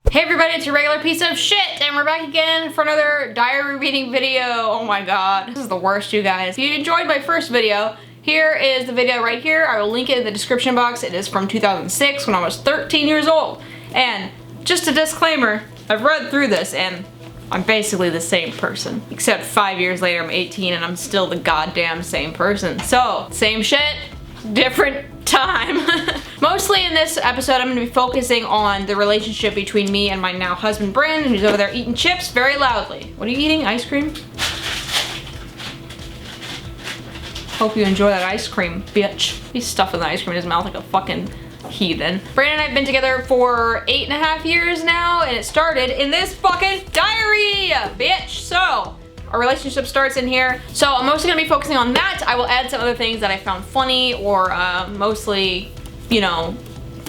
Hey everybody, it's your regular piece of shit, and we're back again for another diary reading video. Oh my god, this is the worst, you guys. If you enjoyed my first video, here is the video right here. I will link it in the description box. It is from 2006 when I was 13 years old. And just a disclaimer, I've read through this and I'm basically the same person. Except 5 years later I'm 18 and I'm still the goddamn same person. So, same shit, different time. Mostly in this episode I'm going to be focusing on the relationship between me and my now husband Brandon, who's over there eating chips very loudly. What are you eating? Ice cream? Hope you enjoy that ice cream, bitch. He's stuffing the ice cream in his mouth like a fucking heathen. Brandon and I have been together for 8.5 years now, and it started in this fucking diary, bitch. So, our relationship starts in here. So I'm mostly gonna be focusing on that. I will add some other things that I found funny or mostly, you know,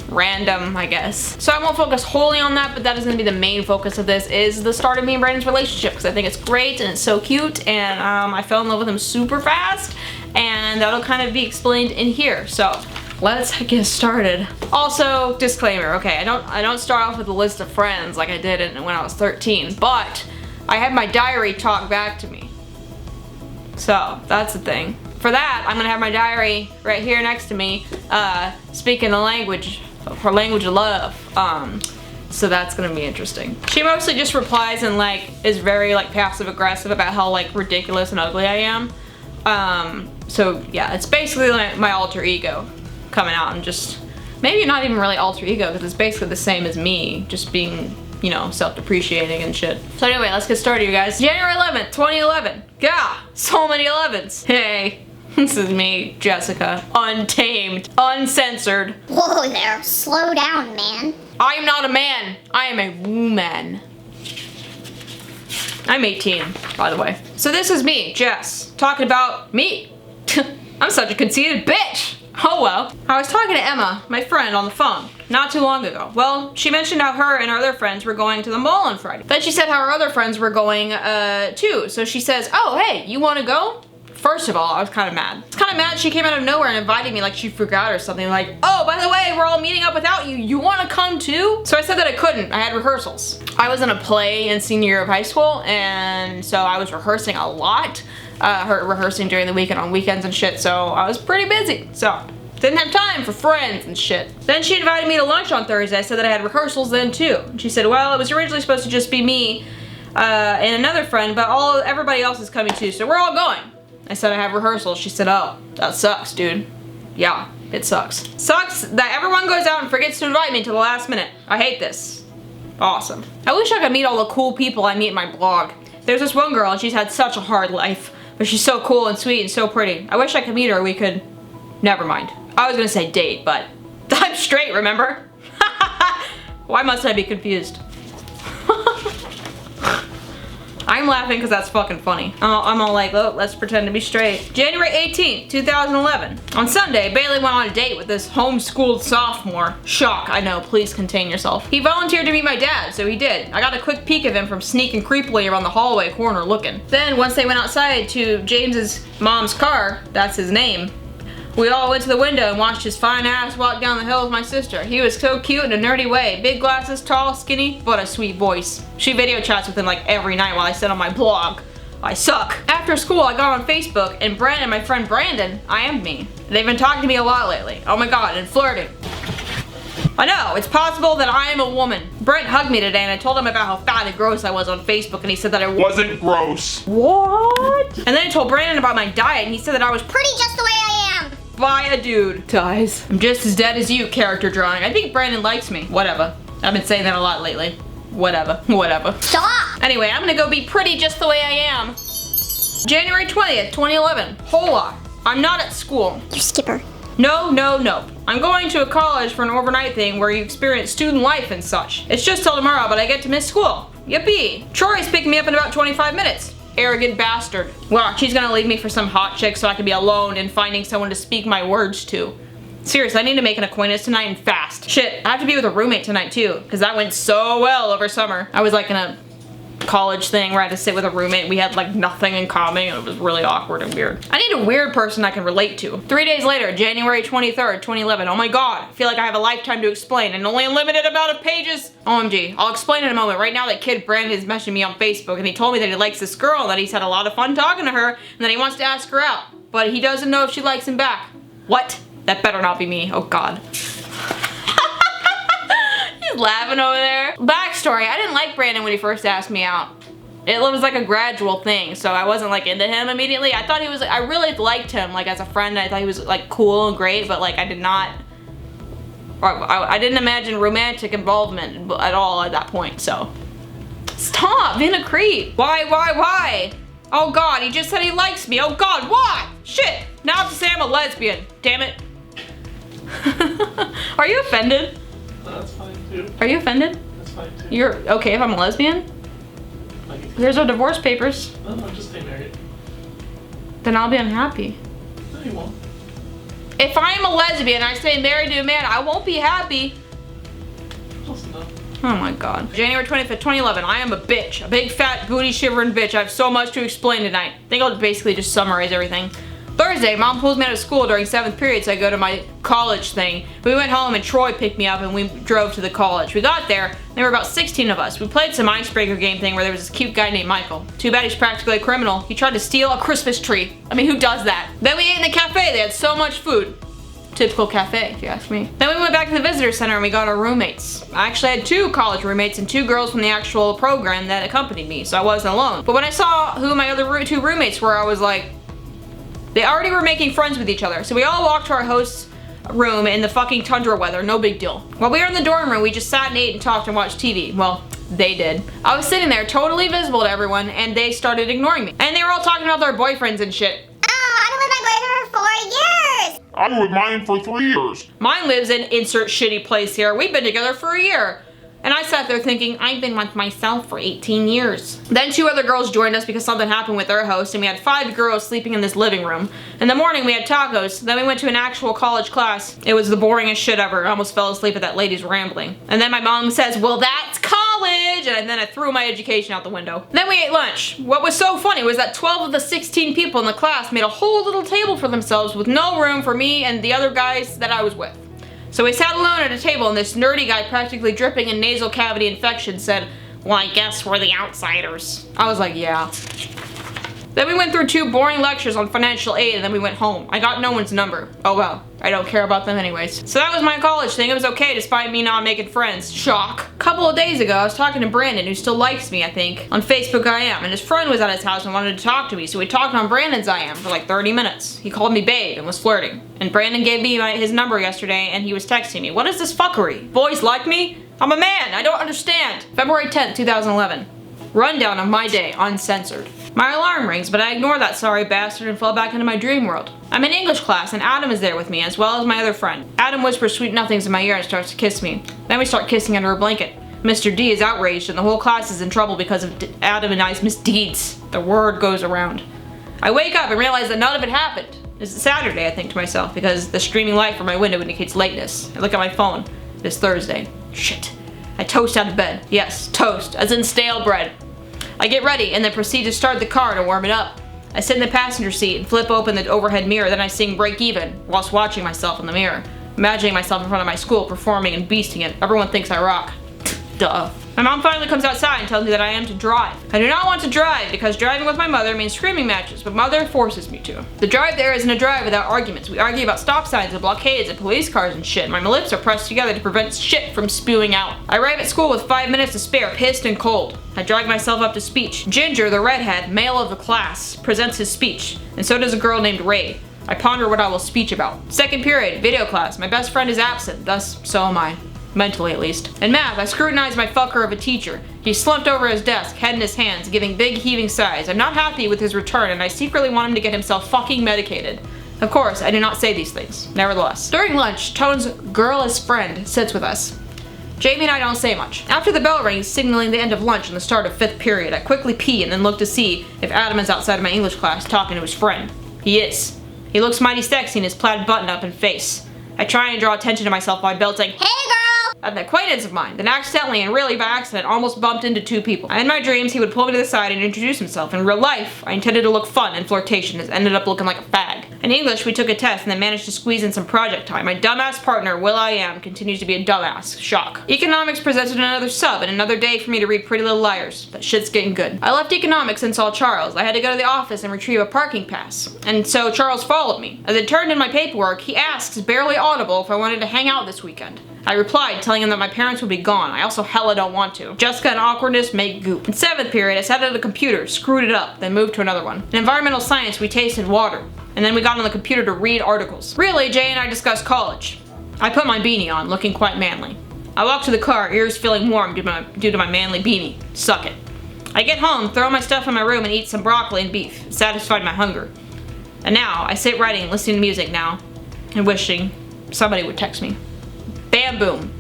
random, I guess. So I won't focus wholly on that, but that is gonna be the main focus of this, is the start of me and Brandon's relationship, because I think it's great and it's so cute, and I fell in love with him super fast, and that'll kind of be explained in here. So let's get started. Also, disclaimer, okay, I don't start off with a list of friends like I did when I was 13, but I had my diary talk back to me. So, that's the thing. For that, I'm gonna have my diary right here next to me, speaking the language, her language of love. So that's gonna be interesting. She mostly just replies and like, is very like passive aggressive about how like ridiculous and ugly I am. So yeah, it's basically like my alter ego coming out, and just, maybe not even really alter ego, because it's basically the same as me, just being, you know, self-depreciating and shit. So anyway, let's get started, you guys. January 11th, 2011. Yeah, so many 11s. Hey, this is me, Jessica. Untamed, uncensored. Whoa there, slow down, man. I am not a man, I am a woman. I'm 18, by the way. So this is me, Jess, talking about me. I'm such a conceited bitch. Oh well. I was talking to Emma, my friend, on the phone not too long ago. Well, she mentioned how her and her other friends were going to the mall on Friday. Then she said how her other friends were going too. So she says, oh hey, you wanna go? First of all, I was kind of mad. It's kind of mad she came out of nowhere and invited me like she forgot or something, like, oh, by the way, we're all meeting up without you. You wanna come too? So I said that I couldn't. I had rehearsals. I was in a play in senior year of high school, and so I was rehearsing a lot. Rehearsing during the week and on weekends and shit, so I was pretty busy. So, didn't have time for friends and shit. Then she invited me to lunch on Thursday. I said that I had rehearsals then too. And she said, well, it was originally supposed to just be me and another friend, but everybody else is coming too, so we're all going. I said I have rehearsals. She said, oh, that sucks, dude. Yeah, it sucks. Sucks that everyone goes out and forgets to invite me to the last minute. I hate this. Awesome. I wish I could meet all the cool people I meet in my blog. There's this one girl and she's had such a hard life, but she's so cool and sweet and so pretty. I wish I could meet her. We could, never mind. I was gonna say date, but I'm straight, remember? Why must I be confused? I'm laughing because that's fucking funny. I'm all like, oh, let's pretend to be straight. January 18th, 2011. On Sunday, Bailey went on a date with this homeschooled sophomore. Shock, I know, please contain yourself. He volunteered to meet my dad, so he did. I got a quick peek of him from sneaking creepily around the hallway corner looking. Then, once they went outside to James's mom's car, that's his name, we all went to the window and watched his fine ass walk down the hill with my sister. He was so cute in a nerdy way. Big glasses, tall, skinny, but a sweet voice. She video chats with him like every night while I sit on my blog. I suck. After school, I got on Facebook, and Brandon, my friend Brandon, IM'd me. They've been talking to me a lot lately. Oh my god, and flirting. I know, it's possible that I am a woman. Brent hugged me today and I told him about how fat and gross I was on Facebook, and he said that I wasn't gross. What? And then I told Brandon about my diet and he said that I was Pretty just the way I am. By a dude. Guys, I'm just as dead as you, character drawing. I think Brandon likes me. Whatever. I've been saying that a lot lately. Whatever. Whatever. Stop! Anyway, I'm gonna go be pretty just the way I am. January 20th, 2011. Hola. I'm not at school. You skipper. No, no, no. I'm going to a college for an overnight thing where you experience student life and such. It's just till tomorrow, but I get to miss school. Yippee. Troy's picking me up in about 25 minutes. Arrogant bastard. Well, she's gonna leave me for some hot chick so I can be alone and finding someone to speak my words to. Seriously, I need to make an acquaintance tonight and fast. Shit, I have to be with a roommate tonight too, because that went so well over summer. I was like in a college thing where I had to sit with a roommate. We had like nothing in common and it was really awkward and weird. I need a weird person I can relate to. 3 days later, January 23rd, 2011. Oh my god, I feel like I have a lifetime to explain and only a limited amount of pages. OMG, I'll explain in a moment. Right now that kid Brandon is messaging me on Facebook and he told me that he likes this girl and that he's had a lot of fun talking to her and that he wants to ask her out. But he doesn't know if she likes him back. What? That better not be me. Oh god. Laughing over there. Backstory, I didn't like Brandon when he first asked me out. It was like a gradual thing, so I wasn't like into him immediately. I thought he was, I really liked him like as a friend. I thought he was like cool and great, but like I did not, I didn't imagine romantic involvement at all at that point, so. Stop being a creep. Why? Oh god, he just said he likes me. Oh god, why? Shit, now I have to say I'm a lesbian. Damn it. Are you offended? No, that's fine too. Are you offended? That's fine too. You're okay if I'm a lesbian? Here's our divorce papers. No, just stay married. Then I'll be unhappy. No, you won't. If I am a lesbian, I stay married to a man, I won't be happy. Close enough. Oh my god. January 25th, 2011. I am a bitch. A big fat booty shivering bitch. I have so much to explain tonight. I think I'll basically just summarize everything. Thursday, mom pulls me out of school during 7th period, so I go to my college thing. We went home and Troy picked me up and we drove to the college. We got there, there were about 16 of us. We played some icebreaker game thing where there was this cute guy named Michael. Too bad he's practically a criminal. He tried to steal a Christmas tree. I mean, who does that? Then we ate in the cafe. They had so much food. Typical cafe, if you ask me. Then we went back to the visitor center and we got our roommates. I actually had 2 college roommates and 2 girls from the actual program that accompanied me, so I wasn't alone. But when I saw who my other 2 roommates were, I was like, they already were making friends with each other. So we all walked to our host's room in the fucking tundra weather, no big deal. While we were in the dorm room, we just sat and ate and talked and watched TV. Well, they did. I was sitting there totally visible to everyone and they started ignoring me. And they were all talking about their boyfriends and shit. Oh, I've been with my boyfriend for 4 years. I'm with mine for 3 years. Mine lives in insert shitty place here. We've been together for a year. And I sat there thinking, I've been with myself for 18 years. Then 2 other girls joined us because something happened with their host and we had 5 girls sleeping in this living room. In the morning we had tacos, then we went to an actual college class. It was the boringest shit ever. I almost fell asleep at that lady's rambling. And then my mom says, well that's college! And then I threw my education out the window. Then we ate lunch. What was so funny was that 12 of the 16 people in the class made a whole little table for themselves with no room for me and the other guys that I was with. So we sat alone at a table and this nerdy guy practically dripping in nasal cavity infection said, well, I guess we're the outsiders. I was like, yeah. Then we went through 2 boring lectures on financial aid and then we went home. I got no one's number. Oh well, I don't care about them anyways. So that was my college thing. It was okay despite me not making friends. Shock. A couple of days ago, I was talking to Brandon, who still likes me, I think. On Facebook I am, and his friend was at his house and wanted to talk to me, so we talked on Brandon's I am for like 30 minutes. He called me babe and was flirting. And Brandon gave me his number yesterday and he was texting me. What is this fuckery? Boys like me? I'm a man, I don't understand. February 10th, 2011. Rundown of my day, uncensored. My alarm rings, but I ignore that sorry bastard and fall back into my dream world. I'm in English class and Adam is there with me, as well as my other friend. Adam whispers sweet nothings in my ear and starts to kiss me. Then we start kissing under a blanket. Mr. D is outraged and the whole class is in trouble because of Adam and I's misdeeds. The word goes around. I wake up and realize that none of it happened. It's Saturday, I think to myself, because the streaming light from my window indicates lateness. I look at my phone. It's Thursday. Shit. I toast out of bed. Yes, toast, as in stale bread. I get ready and then proceed to start the car to warm it up. I sit in the passenger seat and flip open the overhead mirror, then I sing Break Even whilst watching myself in the mirror. Imagining myself in front of my school performing and beasting it. Everyone thinks I rock. Duh. My mom finally comes outside and tells me that I am to drive. I do not want to drive because driving with my mother means screaming matches, but mother forces me to. The drive there isn't a drive without arguments. We argue about stop signs and blockades and police cars and shit. My lips are pressed together to prevent shit from spewing out. I arrive at school with 5 minutes to spare, pissed and cold. I drag myself up to speech. Ginger, the redhead, male of the class, presents his speech, and so does a girl named Ray. I ponder what I will speech about. Second period, video class. My best friend is absent, thus so am I. Mentally, at least. In math, I scrutinize my fucker of a teacher. He slumped over his desk, head in his hands, giving big heaving sighs. I'm not happy with his return, and I secretly want him to get himself fucking medicated. Of course, I do not say these things. Nevertheless. During lunch, Tone's girlest friend sits with us. Jamie and I don't say much. After the bell rings, signaling the end of lunch and the start of 5th period, I quickly pee and then look to see if Adam is outside of my English class talking to his friend. He is. He looks mighty sexy in his plaid button-up and face. I try and draw attention to myself by belting, "Hey girl!" an acquaintance of mine, then accidentally and really by accident almost bumped into 2 people. In my dreams, he would pull me to the side and introduce himself. In real life, I intended to look fun and flirtatious, ended up looking like a fag. In English, we took a test and then managed to squeeze in some project time. My dumbass partner, Will.I.Am, continues to be a dumbass. Shock. Economics presented another sub and another day for me to read Pretty Little Liars. That shit's getting good. I left economics and saw Charles. I had to go to the office and retrieve a parking pass. And so Charles followed me. As I turned in my paperwork, he asks, barely audible, if I wanted to hang out this weekend. I replied, telling him that my parents would be gone. I also hella don't want to. Jessica and awkwardness make goop. In 7th period, I sat at a computer, screwed it up, then moved to another one. In environmental science, we tasted water. And then we got on the computer to read articles. Really, Jay and I discussed college. I put my beanie on, looking quite manly. I walk to the car, ears feeling warm due to my manly beanie. Suck it. I get home, throw my stuff in my room, and eat some broccoli and beef. It satisfied my hunger. And now, I sit writing, listening to music now, and wishing somebody would text me. Bam boom.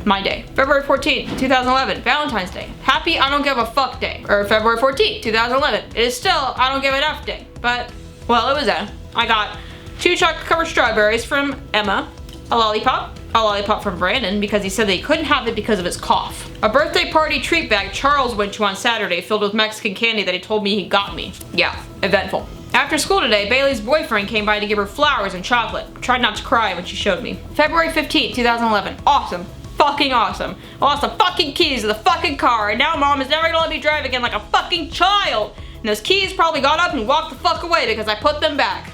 My day. February 14th, 2011, Valentine's Day. Happy I don't give a fuck day. Or February 14th, 2011. It is still I don't give an F day. But, well, it was that. I got 2 chocolate covered strawberries from Emma, a lollipop from Brandon because he said that he couldn't have it because of his cough. A birthday party treat bag Charles went to on Saturday filled with Mexican candy that he told me he got me. Yeah, eventful. After school today, Bailey's boyfriend came by to give her flowers and chocolate. Tried not to cry when she showed me. February 15th, 2011. Awesome. Fucking awesome. I lost the fucking keys to the fucking car, and now mom is never gonna let me drive again like a fucking child. And those keys probably got up and walked the fuck away because I put them back.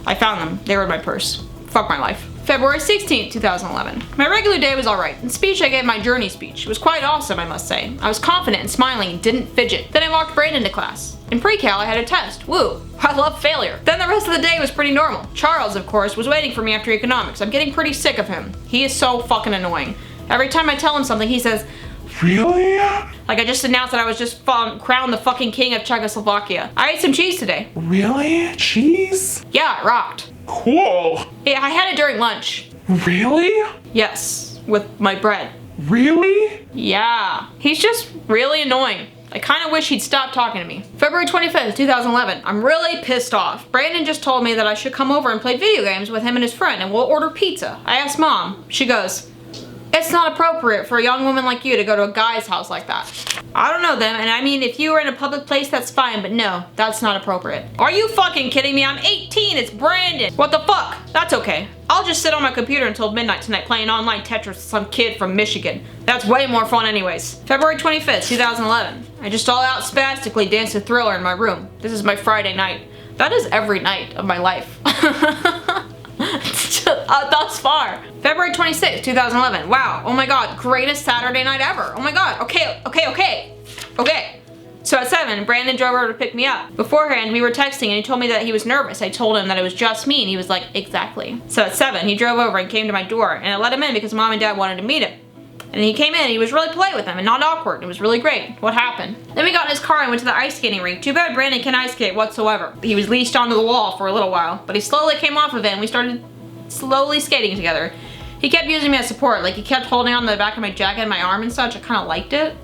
I found them. They were in my purse. Fuck my life. February 16th, 2011. My regular day was alright. In speech, I gave my journey speech. It was quite awesome, I must say. I was confident and smiling and didn't fidget. Then I walked Brandon to class. In pre-cal, I had a test. Woo. I love failure. Then the rest of the day was pretty normal. Charles, of course, was waiting for me after economics. I'm getting pretty sick of him. He is so fucking annoying. Every time I tell him something, he says, "Really? like I just announced that I was just crowned the fucking king of Czechoslovakia. I ate some cheese today. Really? Cheese? Yeah, it rocked. Cool. Yeah, I had it during lunch. Really? Yes, with my bread. Really? Yeah. He's just really annoying. I kind of wish he'd stop talking to me. February 25th, 2011. I'm really pissed off. Brandon just told me that I should come over and play video games with him and his friend and we'll order pizza. I asked mom. She goes, "It's not appropriate for a young woman like you to go to a guy's house like that." I don't know them, and I mean, if you were in a public place, that's fine, but no, that's not appropriate. Are you fucking kidding me? I'm 18, it's Brandon. What the fuck? That's okay. I'll just sit on my computer until midnight tonight playing online Tetris with some kid from Michigan. That's way more fun anyways. February 25th, 2011. I just all out spastically danced a Thriller in my room. This is my Friday night. That is every night of my life. Thus far. February 26th, 2011. Wow. Oh my god. Greatest Saturday night ever. Oh my god. Okay. So at 7, Brandon drove over to pick me up. Beforehand, we were texting and he told me that he was nervous. I told him that it was just me and he was like, exactly. So at 7, he drove over and came to my door and I let him in because mom and dad wanted to meet him. And he came in and he was really polite with them and not awkward. It was really great. What happened? Then we got in his car and went to the ice skating rink. Too bad Brandon can ice skate whatsoever. He was leashed onto the wall for a little while, but he slowly came off of it and we started slowly skating together. He kept using me as support, like he kept holding on the back of my jacket and my arm and such. I kind of liked it.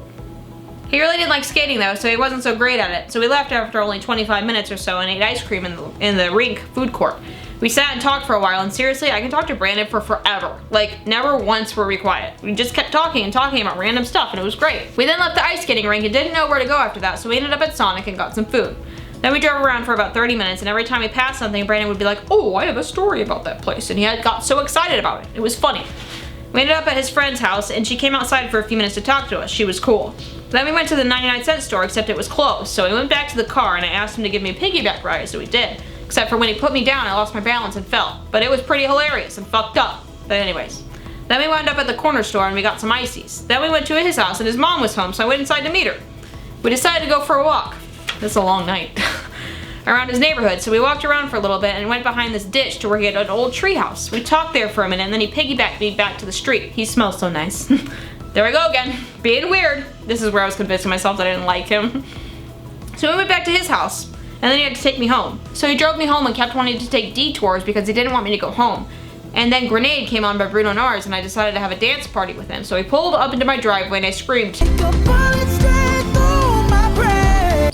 He really didn't like skating though, so he wasn't so great at it. So we left after only 25 minutes or so and ate ice cream in the rink food court. We sat and talked for a while, and seriously, I can talk to Brandon for forever. Like, never once were we quiet. We just kept talking and talking about random stuff, and it was great. We then left the ice skating rink and didn't know where to go after that, so we ended up at Sonic and got some food. Then we drove around for about 30 minutes, and every time we passed something, Brandon would be like, "Oh, I have a story about that place," and he got so excited about it. It was funny. We ended up at his friend's house, and she came outside for a few minutes to talk to us. She was cool. Then we went to the 99-cent store, except it was closed, so we went back to the car, and I asked him to give me a piggyback ride, so he did. Except for when he put me down, I lost my balance and fell. But it was pretty hilarious and fucked up. But anyways. Then we wound up at the corner store and we got some ices. Then we went to his house and his mom was home, so I went inside to meet her. We decided to go for a walk. This is a long night. Around his neighborhood, so we walked around for a little bit and went behind this ditch to where he had an old tree house. We talked there for a minute and then he piggybacked me back to the street. He smells so nice. There we go again, being weird. This is where I was convincing myself that I didn't like him. So we went back to his house. And then he had to take me home. So he drove me home and kept wanting to take detours because he didn't want me to go home. And then Grenade came on by Bruno Mars and I decided to have a dance party with him. So he pulled up into my driveway and I screamed.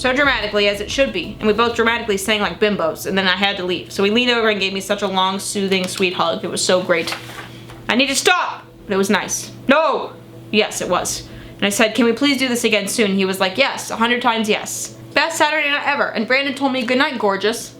So dramatically, as it should be. And we both dramatically sang like bimbos, and then I had to leave. So he leaned over and gave me such a long, soothing, sweet hug. It was so great. I need to stop! but it was nice. No! Yes, it was. And I said, can we please do this again soon? He was like, yes, 100 times yes. Best Saturday night ever. And Brandon told me, good night, gorgeous.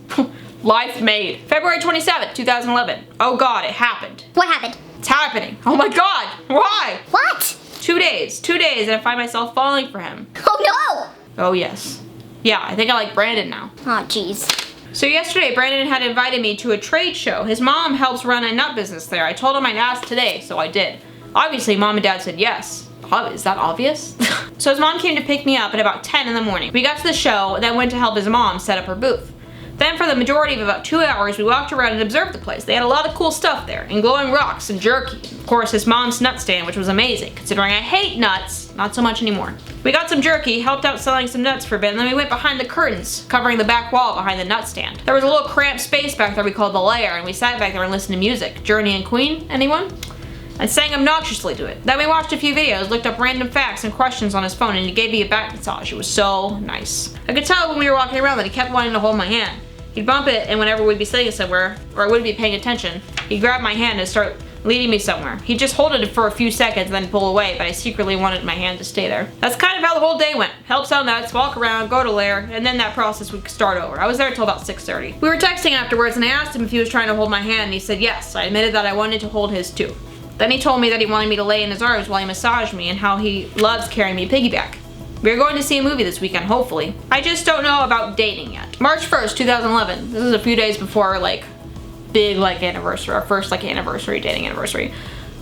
Life made. February 27th, 2011. Oh God, it happened. What happened? It's happening. Oh my God, why? What? 2 days, and I find myself falling for him. Oh Oh yes. Yeah, I think I like Brandon now. no! Oh jeez. So yesterday, Brandon had invited me to a trade show. His mom helps run a nut business there. I told him I'd ask today, so I did. Obviously, mom and dad said yes. Is that obvious? So his mom came to pick me up at about 10 in the morning. We got to the show, then went to help his mom set up her booth. Then for the majority of about 2 hours, we walked around and observed the place. They had a lot of cool stuff there, and glowing rocks and jerky. Of course, his mom's nut stand, which was amazing, considering I hate nuts. Not so much anymore. We got some jerky, helped out selling some nuts for a bit, and then we went behind the curtains, covering the back wall behind the nut stand. There was a little cramped space back there we called the lair, and we sat back there and listened to music. Journey and Queen, anyone? I sang obnoxiously to it. Then we watched a few videos, looked up random facts and questions on his phone, and he gave me a back massage. It was so nice. I could tell when we were walking around that he kept wanting to hold my hand. He'd bump it, and whenever we'd be sitting somewhere, or I wouldn't be paying attention, he'd grab my hand and start leading me somewhere. He'd just hold it for a few seconds and then pull away, but I secretly wanted my hand to stay there. That's kind of how the whole day went. Help sell nuts, walk around, go to lair, and then that process would start over. I was there until about 6:30. We were texting afterwards, and I asked him if he was trying to hold my hand, and he said yes. I admitted that I wanted to hold his too. Then he told me that he wanted me to lay in his arms while he massaged me and how he loves carrying me piggyback. We're going to see a movie this weekend, hopefully. I just don't know about dating yet. March 1st, 2011. This is a few days before our, big, anniversary. Our first, anniversary, dating anniversary.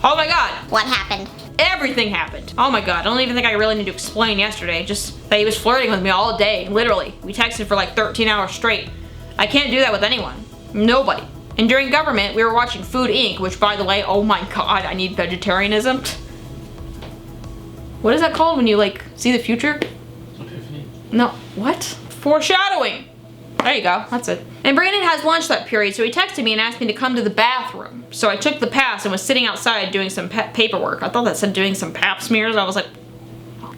Oh my God. What happened? Everything happened. Oh my God. I don't even think I really need to explain yesterday. Just that he was flirting with me all day, literally. We texted for 13 hours straight. I can't do that with anyone. Nobody. And during government, we were watching Food Inc., which, by the way, oh my God, I need vegetarianism. What is that called when you, see the future? Epiphany. No, what? Foreshadowing. There you go, that's it. And Brandon has lunch that period, so he texted me and asked me to come to the bathroom. So I took the pass and was sitting outside doing some paperwork. I thought that said doing some pap smears. I was like,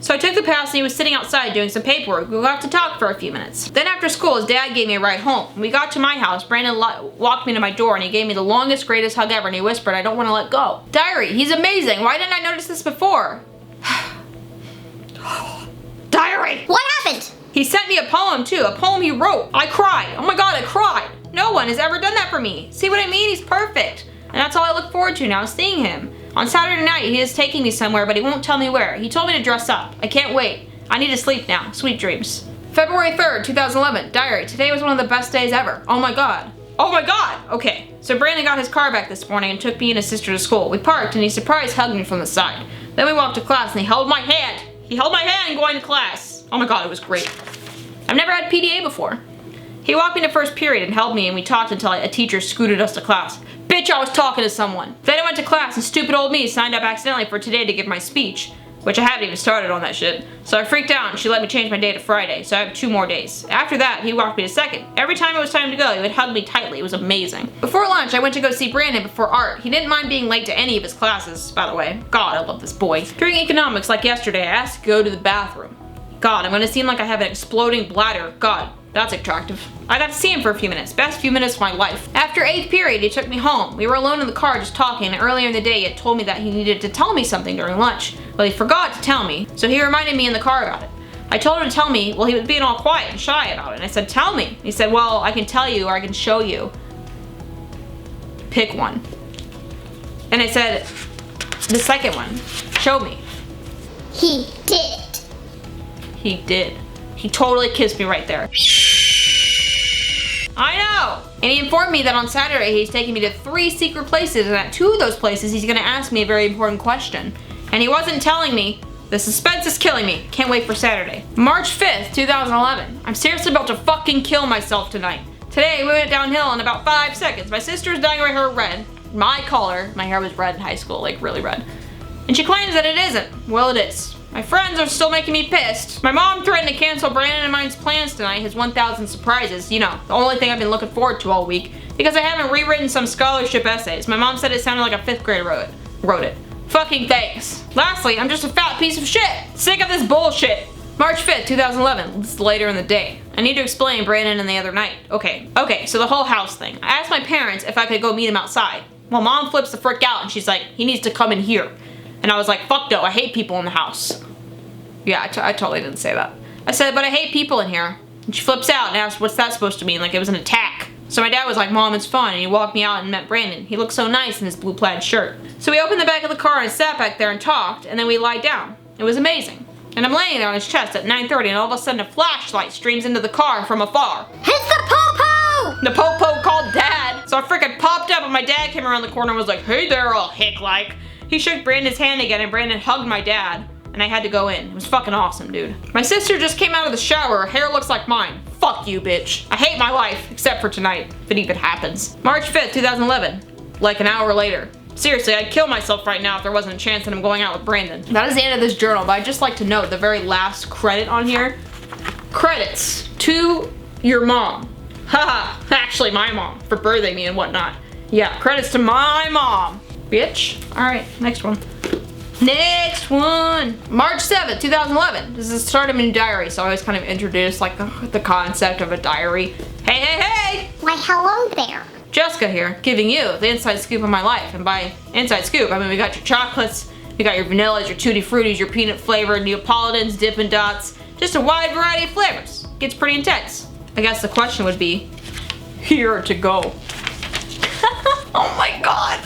so I took the pass and he was sitting outside doing some paperwork. We got to talk for a few minutes. Then after school, his dad gave me a ride home. When we got to my house, Brandon walked me to my door and he gave me the longest, greatest hug ever, and he whispered, I don't want to let go. Diary, he's amazing. Why didn't I notice this before? Diary! What happened? He sent me a poem too, a poem he wrote. I cried. Oh my God, I cried. No one has ever done that for me. See what I mean? He's perfect. And that's all I look forward to now, seeing him. On Saturday night, he is taking me somewhere, but he won't tell me where. He told me to dress up. I can't wait. I need to sleep now. Sweet dreams. February 3rd, 2011. Diary. Today was one of the best days ever. Oh my God. Oh my God. Okay. So Brandon got his car back this morning and took me and his sister to school. We parked and he surprise hugged me from the side. Then we walked to class and he held my hand. He held my hand going to class. Oh my God, it was great. I've never had PDA before. He walked me to first period and held me and we talked until a teacher scooted us to class. Bitch, I was talking to someone. Then I went to class and stupid old me signed up accidentally for today to give my speech, which I haven't even started on that shit. So I freaked out and she let me change my day to Friday, so I have 2 more days. After that, he walked me to second. Every time it was time to go, he would hug me tightly. It was amazing. Before lunch, I went to go see Brandon before art. He didn't mind being late to any of his classes, by the way. God, I love this boy. During economics, like yesterday, I asked to go to the bathroom. God, I'm gonna seem like I have an exploding bladder. God, that's attractive. I got to see him for a few minutes. Best few minutes of my life. After 8th period, he took me home. We were alone in the car just talking, and earlier in the day he had told me that he needed to tell me something during lunch. Well, he forgot to tell me, so he reminded me in the car about it. I told him to tell me. Well, he was being all quiet and shy about it, and I said, tell me. He said, well, I can tell you or I can show you. Pick one. And I said, the second one. Show me. He did it. He did. He totally kissed me right there. I know! And he informed me that on Saturday he's taking me to 3 secret places, and at 2 of those places he's gonna ask me a very important question. And he wasn't telling me. The suspense is killing me. Can't wait for Saturday. March 5th, 2011. I'm seriously about to fucking kill myself tonight. Today we went downhill in about 5 seconds. My sister's dyeing my hair red. My color. My hair was red in high school, really red. And she claims that it isn't. Well, it is. My friends are still making me pissed. My mom threatened to cancel Brandon and mine's plans tonight, his 1,000 surprises. You know, the only thing I've been looking forward to all week, because I haven't rewritten some scholarship essays. My mom said it sounded like a 5th grader wrote it. Fucking thanks. Lastly, I'm just a fat piece of shit. Sick of this bullshit. March 5th, 2011. It's later in the day. I need to explain Brandon and the other night. Okay, so the whole house thing. I asked my parents if I could go meet him outside. Well, Mom flips the frick out and she's like, he needs to come in here. And I was like, fuck no, I hate people in the house. Yeah, I totally didn't say that. I said, but I hate people in here. And she flips out and asks, what's that supposed to mean? Like it was an attack. So my dad was like, Mom, it's fun. And he walked me out and met Brandon. He looked so nice in his blue plaid shirt. So we opened the back of the car and sat back there and talked, and then we lied down. It was amazing. And I'm laying there on his chest at 9:30, and all of a sudden a flashlight streams into the car from afar. It's the po-po! The po-po called Dad. So I freaking popped up and my dad came around the corner and was like, hey there, all hick-like. He shook Brandon's hand again and Brandon hugged my dad. And I had to go in. It was fucking awesome, dude. My sister just came out of the shower. Her hair looks like mine. Fuck you, bitch. I hate my life, except for tonight, if it even happens. March 5th, 2011. Like an hour later. Seriously, I'd kill myself right now if there wasn't a chance that I'm going out with Brandon. That is the end of this journal, but I'd just like to note the very last credit on here. Credits to your mom. Haha, actually my mom, for birthing me and whatnot. Yeah, credits to my mom, bitch. All right, next one. Next one. March 7th, 2011. This is the start of a new diary, so I always kind of introduce like the concept of a diary. Hey, hey, hey! Why, hello there. Jessica here, giving you the inside scoop of my life. And by inside scoop, I mean we got your chocolates, we got your vanillas, your tutti fruttis, your peanut flavored Neapolitans, Dippin' Dots, just a wide variety of flavors. Gets pretty intense. I guess the question would be, here to go. Oh my god.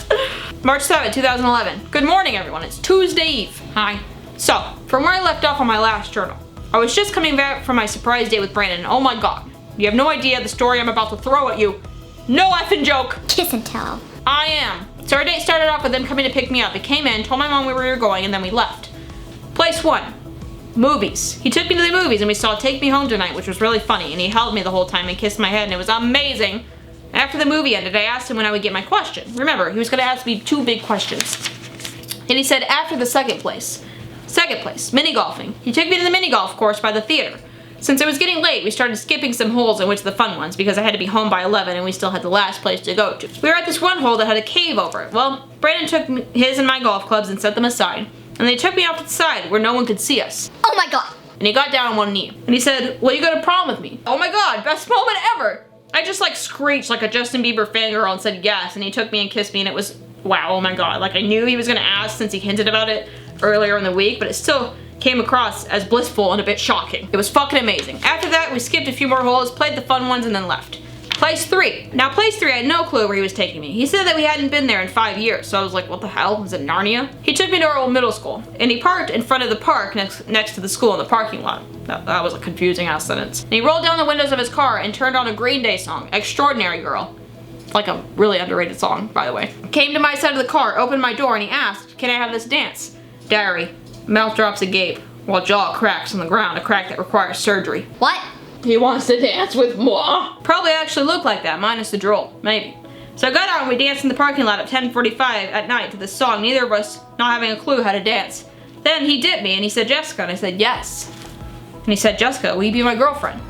March 7th, 2011. Good morning, everyone. It's Tuesday Eve. Hi. So, from where I left off on my last journal, I was just coming back from my surprise date with Brandon. Oh my god. You have no idea the story I'm about to throw at you. No effing joke. Kiss and tell. I am. So our date started off with them coming to pick me up. He came in, told my mom where we were going, and then we left. Place 1. Movies. He took me to the movies and we saw Take Me Home Tonight, which was really funny, and he held me the whole time and kissed my head, and it was amazing. After the movie ended, I asked him when I would get my question. Remember, he was going to ask me 2 big questions. And he said after the second place. Second place, mini golfing. He took me to the mini golf course by the theater. Since it was getting late, we started skipping some holes and went to the fun ones because I had to be home by 11 and we still had the last place to go to. We were at this one hole that had a cave over it. Well, Brandon took his and my golf clubs and set them aside. And they took me off to the side where no one could see us. Oh my god. And he got down on one knee. And he said, will you go to prom with me? Oh my god, best moment ever. I just like screeched like a Justin Bieber fangirl and said yes, and he took me and kissed me, and it was, wow, oh my god. Like I knew he was gonna ask since he hinted about it earlier in the week, but it still came across as blissful and a bit shocking. It was fucking amazing. After that, we skipped a few more holes, played the fun ones, and then left. Place 3. Now place 3, I had no clue where he was taking me. He said that we hadn't been there in 5 years, so I was like, what the hell? Was it Narnia? He took me to our old middle school, and he parked in front of the park next to the school in the parking lot. That was a confusing ass sentence. And he rolled down the windows of his car and turned on a Green Day song, Extraordinary Girl. Like a really underrated song, by the way. Came to my side of the car, opened my door, and he asked, can I have this dance? Diary. Mouth drops agape, while jaw cracks on the ground, a crack that requires surgery. What? He wants to dance with moi. Probably actually looked like that, minus the drool. Maybe. So I got out and we danced in the parking lot at 10:45 at night to this song, neither of us not having a clue how to dance. Then he dipped me and he said, Jessica, and I said, yes. And he said, Jessica, will you be my girlfriend?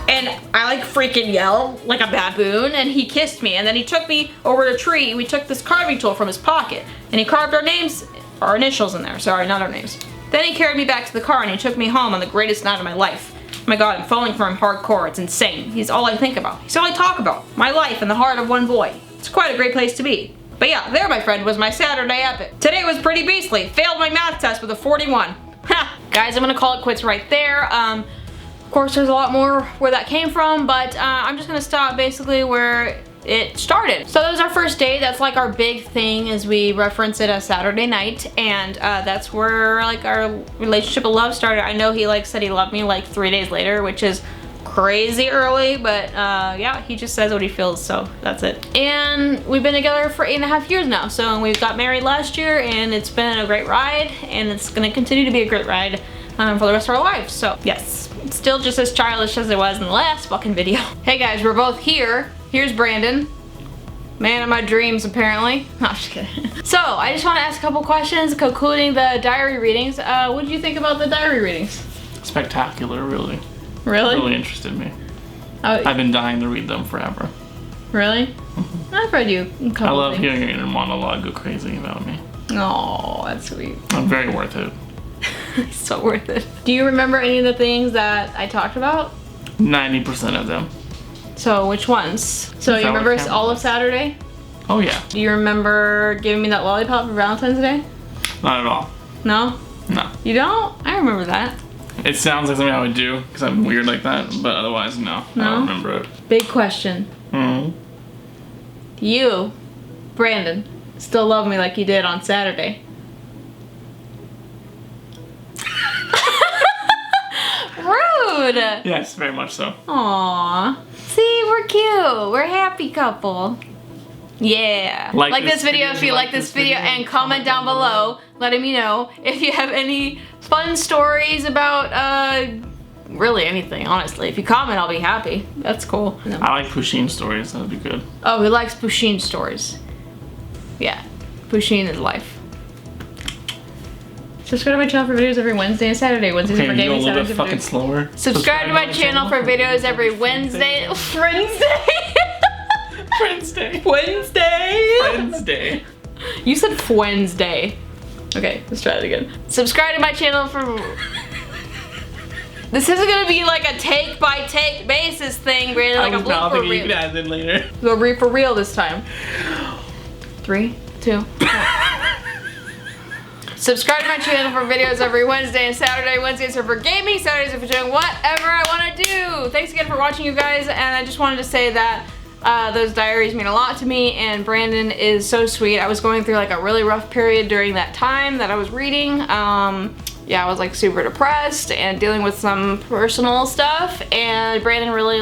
And I like freaking yell like a baboon, and he kissed me, and then he took me over to a tree. We took this carving tool from his pocket, and he carved our names, our initials in there, sorry, not our names. Then he carried me back to the car and he took me home on the greatest night of my life. Oh my god, I'm falling for him hardcore, it's insane. He's all I think about. He's all I talk about. My life in the heart of one boy. It's quite a great place to be. But yeah, there my friend was my Saturday epic. Today was pretty beastly. Failed my math test with a 41. Ha! Guys, I'm gonna call it quits right there. Of course there's a lot more where that came from, but I'm just gonna stop basically where it started. So that was our first date. That's like our big thing as we reference it as Saturday night, and that's where like our relationship of love started. I know he like said he loved me like 3 days later, which is crazy early, but yeah, he just says what he feels, so that's it. And we've been together for 8.5 years now, so we got married last year, and it's been a great ride, and it's gonna continue to be a great ride for the rest of our lives. So yes, it's still just as childish as it was in the last fucking video. Hey guys, we're both here. Here's Brandon. Man of my dreams, apparently. No, I'm just kidding. So, I just want to ask a couple questions, concluding the diary readings. What did you think about the diary readings? Spectacular, really. Really? Really interested me. I've been dying to read them forever. Really? I've read you a couple I love things. hearing your inner monologue go crazy about me. Oh, that's sweet. I'm very worth it. So worth it. Do you remember any of the things that I talked about? 90% of them. So which ones? So you that remember what all of counts? Saturday? Oh yeah. Do you remember giving me that lollipop for Valentine's Day? Not at all. No? No. You don't? I remember that. It sounds like something I would do because I'm weird like that, but otherwise, no. I No? don't remember it. Big question. Hmm. You, Brandon, still love me like you did on Saturday? Rude! Yes, very much so. Aww. See, we're cute. We're a happy couple. Yeah. Like this video if you like this video and comment down below letting me know if you have any fun stories about really anything, honestly. If you comment, I'll be happy. That's cool. I like Pusheen stories. That would be good. Oh, he likes Pusheen stories. Yeah. Pusheen is life. Subscribe to my channel for videos every Wednesday and Saturday. Wednesdays Okay, for you go a gaming, little bit Saturdays for fucking videos. slower. Subscribe to my channel for videos every Wednesday. Wednesday. Wednesday. Wednesday. Wednesday. You said Wednesday. Okay, let's try it again. Subscribe to my channel for... This isn't gonna be like a take by take basis thing, Brandon, like a blooper You can reel. add in later. We'll read for real this time. 3, 2, 1. Subscribe to my channel for videos every Wednesday and Saturday. Wednesdays are for gaming, Saturdays are for doing whatever I want to do. Thanks again for watching, you guys, and I just wanted to say that those diaries mean a lot to me, and Brandon is so sweet. I was going through like a really rough period during that time that I was reading. Yeah, I was like super depressed and dealing with some personal stuff, and Brandon really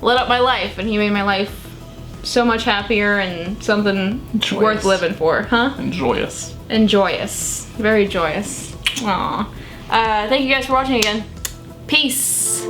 lit up my life, and he made my life so much happier and something Joyous. worth living for, huh? And joyous. And joyous. Very joyous. Aw. Thank you guys for watching again. Peace.